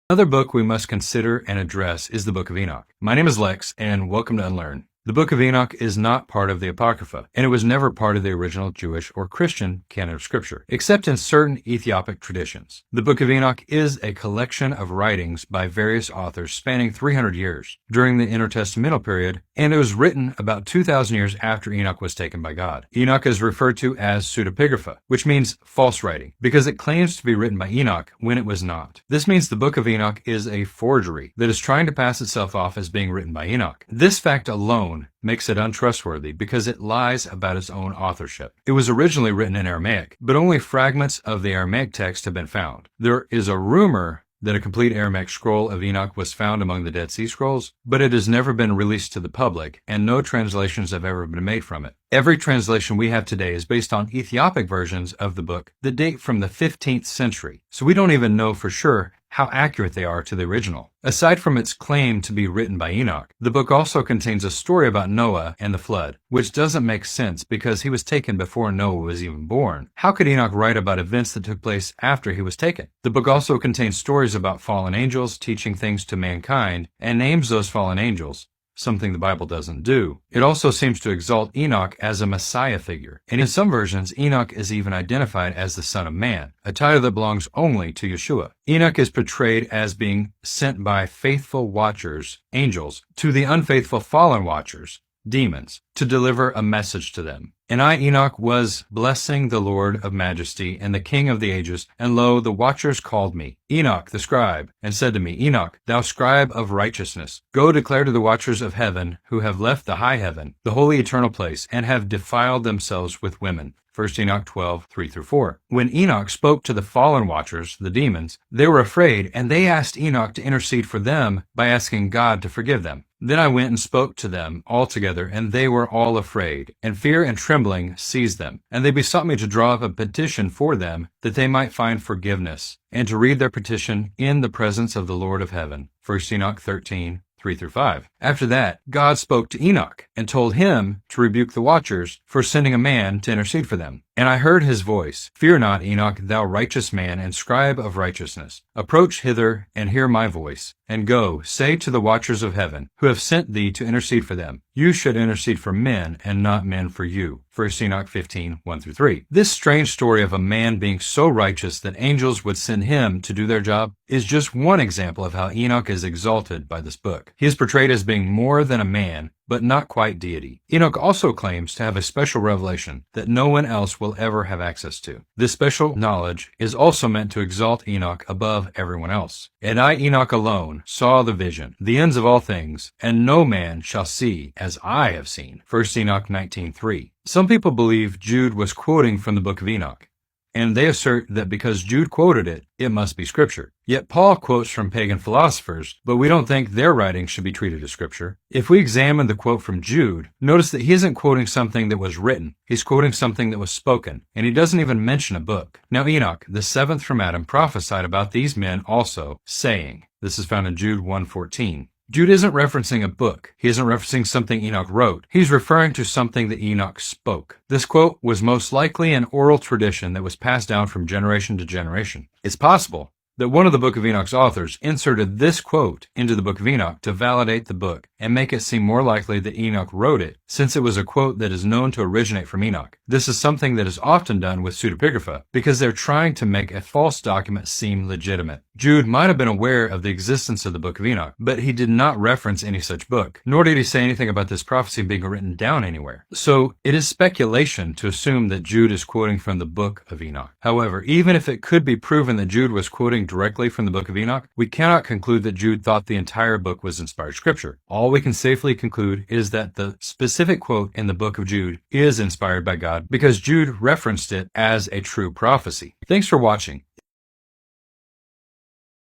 Another book we must consider and address is the Book of Enoch. My name is Lex, and welcome to Unlearn. The Book of Enoch is not part of the Apocrypha, and it was never part of the original Jewish or Christian canon of Scripture, except in certain Ethiopic traditions. The Book of Enoch is a collection of writings by various authors spanning 300 years during the intertestamental period, and it was written about 2,000 years after Enoch was taken by God. Enoch is referred to as pseudepigrapha, which means false writing, because it claims to be written by Enoch when it was not. This means the Book of Enoch is a forgery that is trying to pass itself off as being written by Enoch. This fact alone makes it untrustworthy because it lies about its own authorship. It was originally written in Aramaic, but only fragments of the Aramaic text have been found. There is a rumor that a complete Aramaic scroll of Enoch was found among the Dead Sea Scrolls, but it has never been released to the public, and no translations have ever been made from it. Every translation we have today is based on Ethiopic versions of the book that date from the 15th century, so we don't even know for sure how accurate they are to the original. Aside from its claim to be written by Enoch, the book also contains a story about Noah and the flood, which doesn't make sense because he was taken before Noah was even born. How could Enoch write about events that took place after he was taken? The book also contains stories about fallen angels teaching things to mankind and names those fallen angels, something the Bible doesn't do. It also seems to exalt Enoch as a Messiah figure, and in some versions, Enoch is even identified as the Son of Man, a title that belongs only to Yeshua. Enoch is portrayed as being sent by faithful watchers, angels, to the unfaithful fallen watchers, demons, to deliver a message to them. And I, Enoch, was blessing the Lord of majesty and the King of the ages, and lo, the watchers called me, Enoch the scribe, and said to me, Enoch, thou scribe of righteousness, go declare to the watchers of heaven, who have left the high heaven, the holy eternal place, and have defiled themselves with women. 1 Enoch 12, 3-4. When Enoch spoke to the fallen watchers, the demons, they were afraid, and they asked Enoch to intercede for them by asking God to forgive them. Then I went and spoke to them all together, and they were all afraid, and fear and trembling seized them. And they besought me to draw up a petition for them, that they might find forgiveness, and to read their petition in the presence of the Lord of heaven. 1 Enoch 13, 3-5. After that, God spoke to Enoch and told him to rebuke the watchers for sending a man to intercede for them. And I heard his voice, Fear not, Enoch, thou righteous man and scribe of righteousness. Approach hither and hear my voice. And go, say to the watchers of heaven, who have sent thee to intercede for them, you should intercede for men and not men for you. 1 Enoch 15, 1-3. This strange story of a man being so righteous that angels would send him to do their job is just one example of how Enoch is exalted by this book. He is portrayed as being more than a man, but not quite deity. Enoch also claims to have a special revelation that no one else will ever have access to. This special knowledge is also meant to exalt Enoch above everyone else. And I, Enoch alone, saw the vision, the ends of all things, and no man shall see as I have seen. 1 Enoch 19:3. Some people believe Jude was quoting from the Book of Enoch, and they assert that because Jude quoted it, it must be Scripture. Yet Paul quotes from pagan philosophers, but we don't think their writings should be treated as Scripture. If we examine the quote from Jude, notice that he isn't quoting something that was written. He's quoting something that was spoken, and he doesn't even mention a book. Now Enoch, the seventh from Adam, prophesied about these men also, saying, this is found in Jude 1:14. Jude isn't referencing a book. He isn't referencing something Enoch wrote. He's referring to something that Enoch spoke. This quote was most likely an oral tradition that was passed down from generation to generation. It's possible that one of the Book of Enoch's authors inserted this quote into the Book of Enoch to validate the book and make it seem more likely that Enoch wrote it, since it was a quote that is known to originate from Enoch. This is something that is often done with pseudepigrapha because they're trying to make a false document seem legitimate. Jude might have been aware of the existence of the Book of Enoch, but he did not reference any such book, nor did he say anything about this prophecy being written down anywhere. So it is speculation to assume that Jude is quoting from the Book of Enoch. However, even if it could be proven that Jude was quoting directly from the Book of Enoch, we cannot conclude that Jude thought the entire book was inspired scripture. All we can safely conclude is that the specific quote in the book of Jude is inspired by God because Jude referenced it as a true prophecy. Thanks for watching.